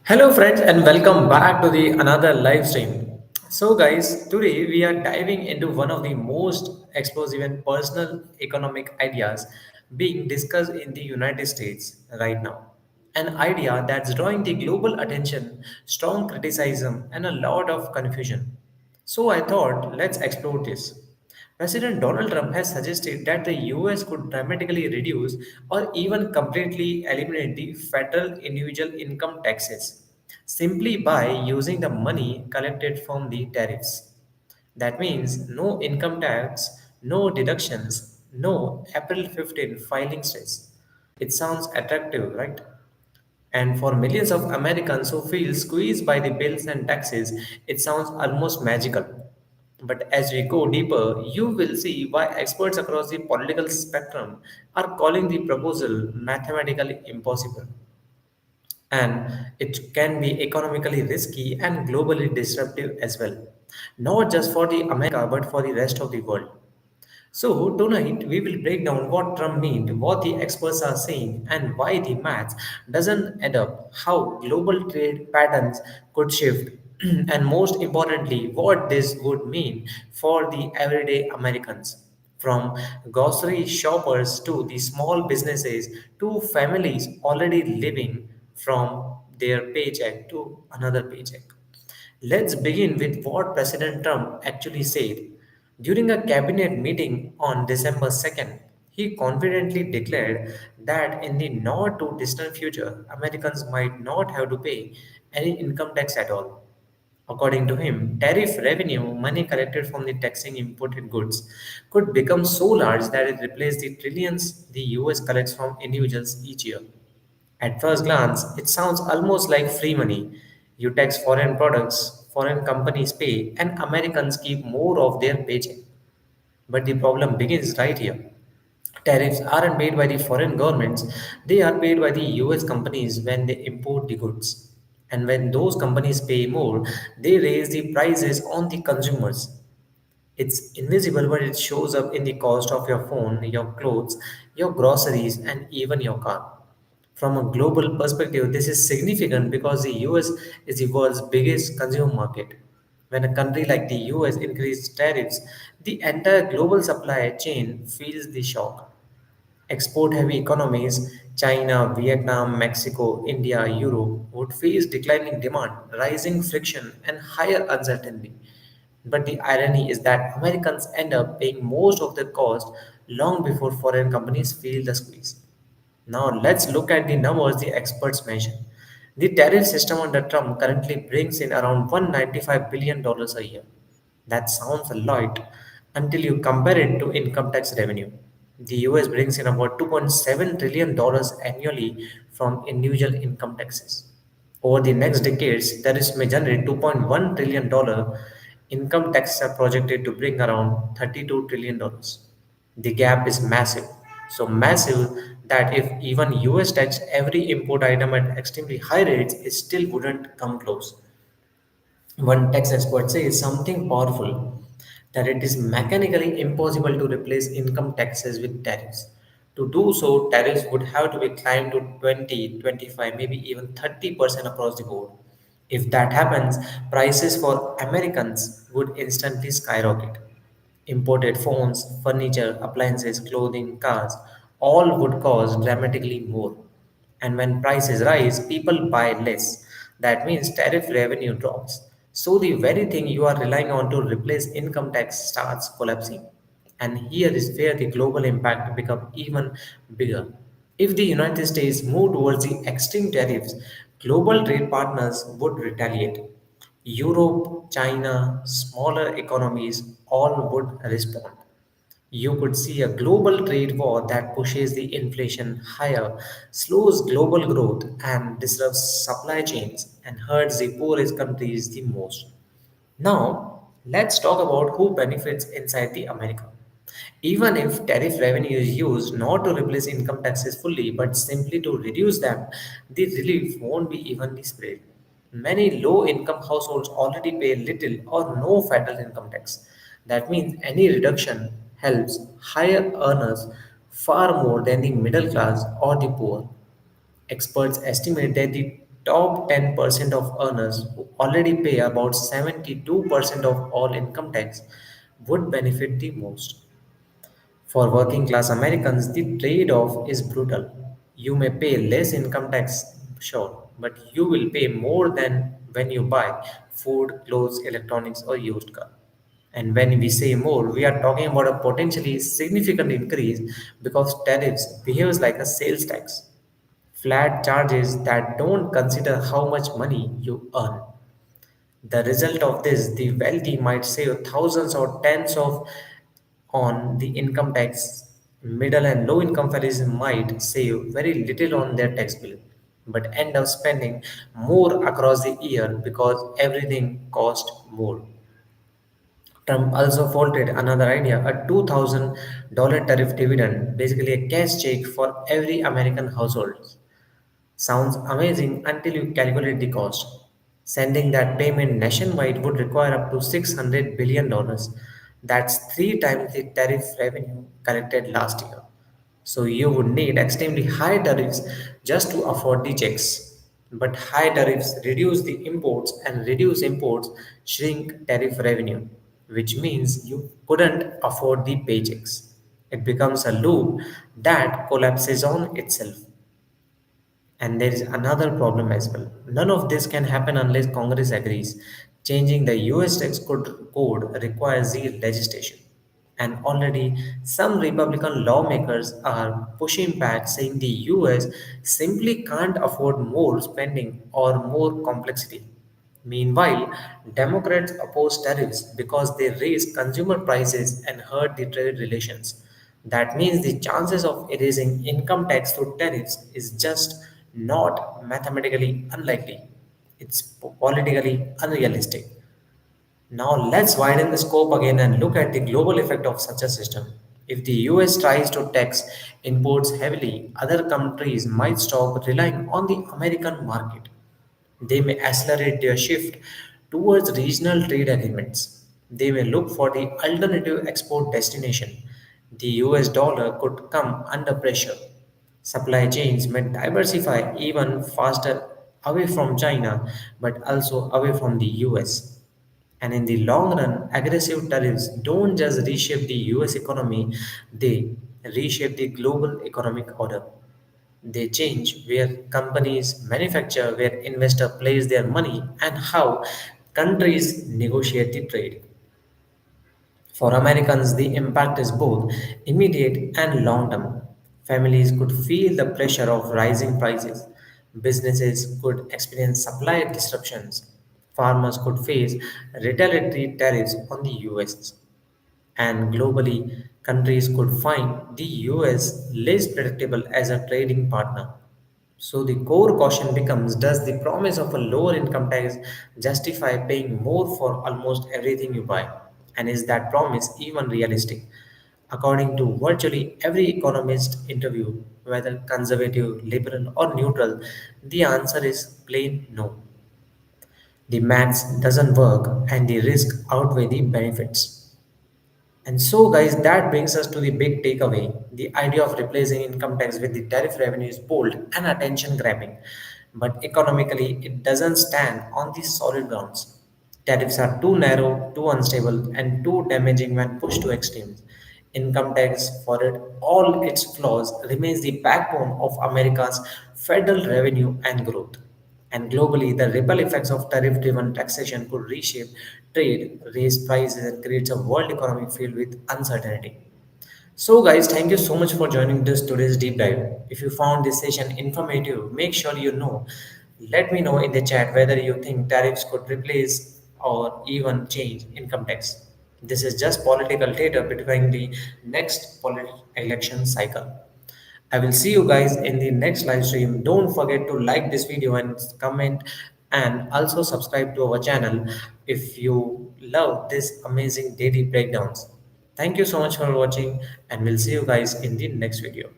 Hello friends and welcome back to the another live stream. So guys, today we are diving into one of the most explosive and personal economic ideas being discussed in the United States right now. An idea that's drawing the global attention, strong criticism and a lot of confusion. So I thought let's explore this. President Donald Trump has suggested that the US could dramatically reduce or even completely eliminate the federal individual income taxes simply by using the money collected from the tariffs. That means no income tax, no deductions, no April 15 filing stress. It sounds attractive, right? And for millions of Americans who feel squeezed by the bills and taxes, it sounds almost magical. But as we go deeper, you will see why experts across the political spectrum are calling the proposal mathematically impossible. And it can be economically risky and globally disruptive as well. Not just for the America, but for the rest of the world. So, tonight we will break down what Trump means, what the experts are saying, and why the maths doesn't add up, how global trade patterns could shift, and most importantly, what this would mean for the everyday Americans. From grocery shoppers to the small businesses to families already living from their paycheck to another paycheck. Let's begin with what President Trump actually said. During a cabinet meeting on December 2nd, he confidently declared that in the not too distant future, Americans might not have to pay any income tax at all. According to him, tariff revenue, money collected from the taxing imported goods, could become so large that it replaced the trillions the US collects from individuals each year. At first glance, it sounds almost like free money. You tax foreign products, foreign companies pay, and Americans keep more of their paycheck. But the problem begins right here. Tariffs aren't paid by the foreign governments, they are paid by the US companies when they import the goods. And when those companies pay more, they raise the prices on the consumers. It's invisible, but it shows up in the cost of your phone, your clothes, your groceries, and even your car. From a global perspective, this is significant because the US is the world's biggest consumer market. When a country like the US increases tariffs, the entire global supply chain feels the shock. Export heavy economies, China, Vietnam, Mexico, India, Europe, would face declining demand, rising friction, and higher uncertainty. But the irony is that Americans end up paying most of the cost long before foreign companies feel the squeeze. Now, let's look at the numbers the experts mention. The tariff system under Trump currently brings in around $195 billion a year. That sounds a lot until you compare it to income tax revenue. The US brings in about $2.7 trillion annually from individual income taxes. Over the next decades, tariffs may generate $2.1 trillion. Income taxes are projected to bring around $32 trillion. The gap is massive. So massive that if even US tax every import item at extremely high rates, it still wouldn't come close. One tax expert says something powerful that it is mechanically impossible to replace income taxes with tariffs. To do so, tariffs would have to be climbed to 20, 25, maybe even 30% across the board. If that happens, prices for Americans would instantly skyrocket. Imported phones, furniture, appliances, clothing, cars, all would cost dramatically more. And when prices rise, people buy less. That means tariff revenue drops. So the very thing you are relying on to replace income tax starts collapsing. And here is where the global impact becomes even bigger. If the United States moved towards the extreme tariffs, global trade partners would retaliate. Europe, China, smaller economies all would respond. You could see a global trade war that pushes the inflation higher, slows global growth, and disrupts supply chains and hurts the poorest countries the most. Now, let's talk about who benefits inside the America. Even if tariff revenue is used not to replace income taxes fully but simply to reduce them, the relief won't be evenly spread. Many low income households already pay little or no federal income tax. That means any reduction helps higher earners far more than the middle class or the poor. Experts estimate that the top 10% of earners who already pay about 72% of all income tax would benefit the most. For working class Americans, the trade off is brutal. You may pay less income tax, sure, but you will pay more than when you buy food, clothes, electronics, or used car. And when we say more, we are talking about a potentially significant increase because tariffs behaves like a sales tax. Flat charges that don't consider how much money you earn. The result of this, the wealthy might save thousands or tens of on the income tax. Middle and low income families might save very little on their tax bill, but end up spending more across the year because everything costs more. Trump also floated another idea, a $2,000 tariff dividend, basically a cash check for every American household. Sounds amazing until you calculate the cost. Sending that payment nationwide would require up to $600 billion. That's three times the tariff revenue collected last year. So you would need extremely high tariffs just to afford the checks. But high tariffs reduce the imports, and reduce imports shrink tariff revenue, which means you couldn't afford the paychecks. It becomes a loop that collapses on itself. And there is another problem as well. None of this can happen unless Congress agrees. Changing the US tax code requires the legislation. And already some Republican lawmakers are pushing back, saying the US simply can't afford more spending or more complexity. Meanwhile, Democrats oppose tariffs because they raise consumer prices and hurt the trade relations. That means the chances of erasing income tax through tariffs is just not mathematically unlikely. It's politically unrealistic. Now let's widen the scope again and look at the global effect of such a system. If the US tries to tax imports heavily, other countries might stop relying on the American market. They may accelerate their shift towards regional trade agreements. They may look for the alternative export destination. The US dollar could come under pressure. Supply chains may diversify even faster away from China but also away from the US. And in the long run, aggressive tariffs don't just reshape the US economy, they reshape the global economic order. They change where companies manufacture, where investors place their money, and how countries negotiate the trade. For Americans, the impact is both immediate and long term. Families could feel the pressure of rising prices. Businesses could experience supply disruptions. Farmers could face retaliatory tariffs on the US. And globally, countries could find the US less predictable as a trading partner. So the core question becomes, does the promise of a lower income tax justify paying more for almost everything you buy? And is that promise even realistic? According to virtually every economist interviewed, whether conservative, liberal, or neutral, the answer is plain no. The maths doesn't work and the risk outweigh the benefits. And so, guys, that brings us to the big takeaway. The idea of replacing income tax with the tariff revenue is bold and attention grabbing, but economically, it doesn't stand on the solid grounds. Tariffs are too narrow, too unstable, and too damaging when pushed to extremes. Income tax, for it, all its flaws, remains the backbone of America's federal revenue and growth. And globally, the ripple effects of tariff driven taxation could reshape trade, raise prices, and create a world economy filled with uncertainty. So, guys, thank you so much for joining this today's deep dive. If you found this session informative, make sure you know. Let me know in the chat whether you think tariffs could replace or even change income tax. This is just political data between the next election cycle. I will see you guys in the next live stream. Don't forget to like this video and comment, and also subscribe to our channel if you love this amazing daily breakdowns. Thank you so much for watching, and we'll see you guys in the next video.